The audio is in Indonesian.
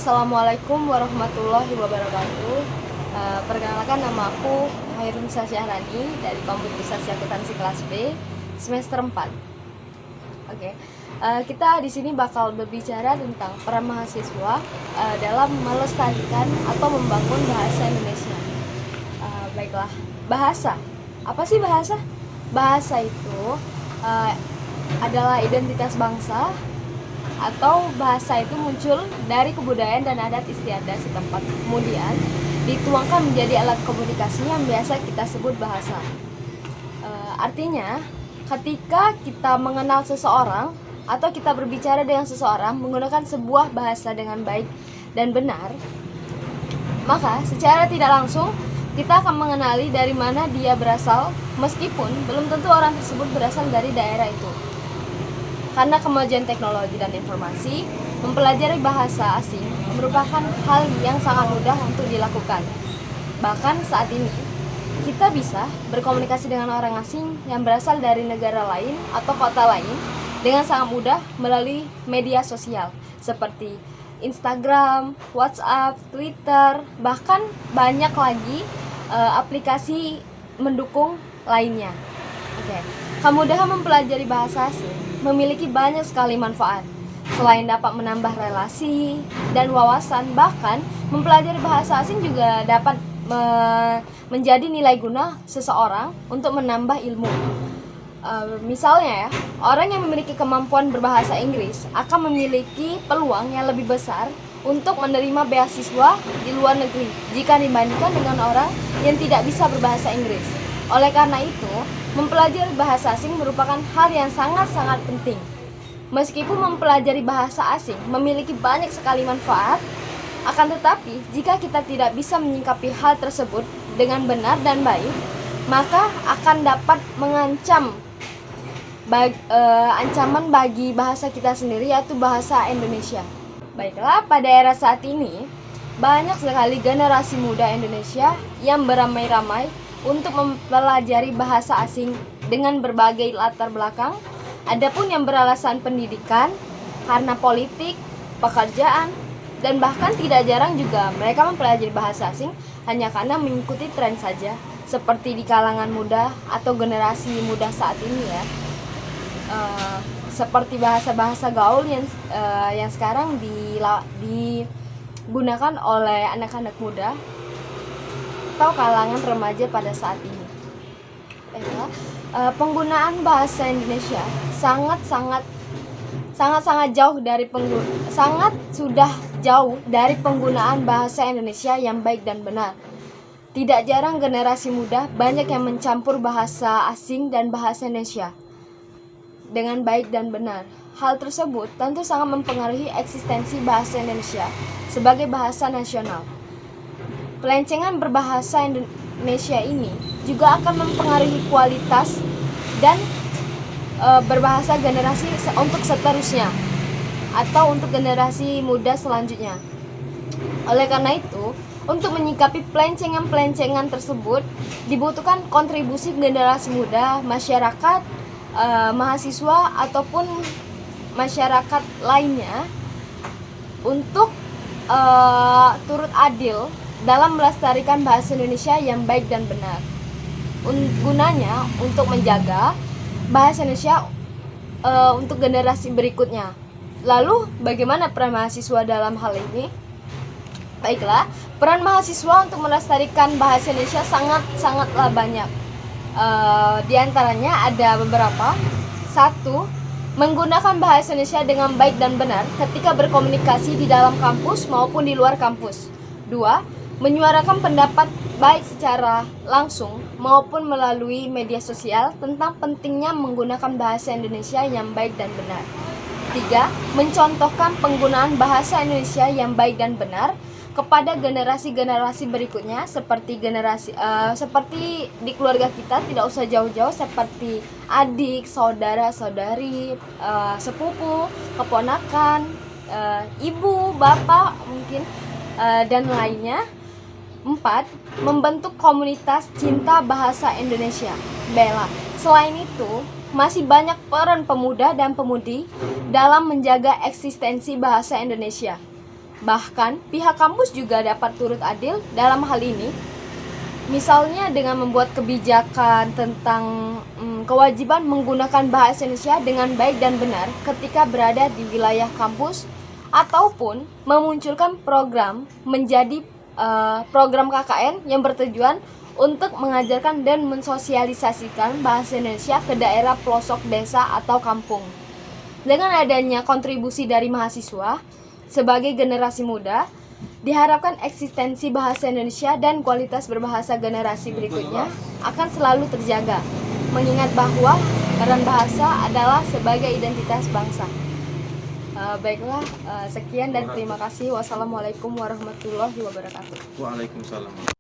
Assalamualaikum warahmatullahi wabarakatuh. Perkenalkan, nama aku Hairunisa Syahrani dari Komputerisasi Akuntansi kelas B semester 4. Oke. Kita di sini bakal berbicara tentang peran mahasiswa dalam melestarikan atau membangun bahasa Indonesia. Baiklah, bahasa. Apa sih bahasa? Bahasa itu adalah identitas bangsa, atau bahasa itu muncul dari kebudayaan dan adat istiadat setempat, kemudian dituangkan menjadi alat komunikasi yang biasa kita sebut bahasa. Artinya, ketika kita mengenal seseorang atau kita berbicara dengan seseorang menggunakan sebuah bahasa dengan baik dan benar, maka secara tidak langsung kita akan mengenali dari mana dia berasal, meskipun belum tentu orang tersebut berasal dari daerah itu. Karena kemajuan teknologi dan informasi, mempelajari bahasa asing merupakan hal yang sangat mudah untuk dilakukan. Bahkan saat ini, kita bisa berkomunikasi dengan orang asing yang berasal dari negara lain atau kota lain dengan sangat mudah melalui media sosial seperti Instagram, WhatsApp, Twitter, bahkan banyak lagi aplikasi mendukung lainnya. Oke. Kemudahan mempelajari bahasa asing memiliki banyak sekali manfaat. Selain dapat menambah relasi dan wawasan, bahkan mempelajari bahasa asing juga dapat menjadi nilai guna seseorang untuk menambah ilmu. Misalnya ya, orang yang memiliki kemampuan berbahasa Inggris akan memiliki peluang yang lebih besar untuk menerima beasiswa di luar negeri jika dibandingkan dengan orang yang tidak bisa berbahasa Inggris. Oleh karena itu, mempelajari bahasa asing merupakan hal yang sangat-sangat penting. Meskipun mempelajari bahasa asing memiliki banyak sekali manfaat, akan tetapi jika kita tidak bisa menyikapi hal tersebut dengan benar dan baik, maka akan dapat mengancam ancaman bagi bahasa kita sendiri, yaitu bahasa Indonesia. Baiklah, pada era saat ini, banyak sekali generasi muda Indonesia yang beramai-ramai untuk mempelajari bahasa asing dengan berbagai latar belakang. Adapun yang beralasan pendidikan, karena politik, pekerjaan, dan bahkan tidak jarang juga mereka mempelajari bahasa asing hanya karena mengikuti tren saja, seperti di kalangan muda atau generasi muda saat ini ya. Seperti bahasa-bahasa gaul yang sekarang digunakan oleh anak-anak muda atau kalangan remaja pada saat ini. Penggunaan bahasa Indonesia sangat sudah jauh dari penggunaan bahasa Indonesia yang baik dan benar. Tidak jarang generasi muda banyak yang mencampur bahasa asing dan bahasa Indonesia dengan baik dan benar. Hal tersebut tentu sangat mempengaruhi eksistensi bahasa Indonesia sebagai bahasa nasional. Pelencengan berbahasa Indonesia ini juga akan mempengaruhi kualitas dan berbahasa generasi untuk seterusnya atau untuk generasi muda selanjutnya. Oleh karena itu, untuk menyikapi pelencengan-pelencengan tersebut dibutuhkan kontribusi generasi muda, masyarakat, mahasiswa ataupun masyarakat lainnya untuk turut adil dalam melestarikan bahasa Indonesia yang baik dan benar. Gunanya untuk menjaga bahasa Indonesia untuk generasi berikutnya. Lalu bagaimana peran mahasiswa dalam hal ini? Baiklah, peran mahasiswa untuk melestarikan bahasa Indonesia sangatlah banyak. Di antaranya ada beberapa. 1. Menggunakan bahasa Indonesia dengan baik dan benar ketika berkomunikasi di dalam kampus maupun di luar kampus. 2. Menyuarakan pendapat baik secara langsung maupun melalui media sosial tentang pentingnya menggunakan bahasa Indonesia yang baik dan benar. 3. Mencontohkan penggunaan bahasa Indonesia yang baik dan benar kepada generasi-generasi berikutnya, seperti di keluarga kita, tidak usah jauh-jauh, seperti adik, saudara-saudari, sepupu, keponakan, ibu, bapak mungkin, dan lainnya. 4. Membentuk komunitas cinta bahasa Indonesia, BELA. Selain itu, masih banyak peran pemuda dan pemudi dalam menjaga eksistensi bahasa Indonesia. Bahkan, pihak kampus juga dapat turut adil dalam hal ini. Misalnya dengan membuat kebijakan tentang kewajiban menggunakan bahasa Indonesia dengan baik dan benar ketika berada di wilayah kampus, ataupun memunculkan program menjadi program KKN yang bertujuan untuk mengajarkan dan mensosialisasikan bahasa Indonesia ke daerah pelosok desa atau kampung. Dengan adanya kontribusi dari mahasiswa sebagai generasi muda, diharapkan eksistensi bahasa Indonesia dan kualitas berbahasa generasi berikutnya akan selalu terjaga, mengingat bahwa peran bahasa adalah sebagai identitas bangsa. Baiklah, sekian dan terima kasih. Wassalamualaikum warahmatullahi wabarakatuh. Waalaikumsalam.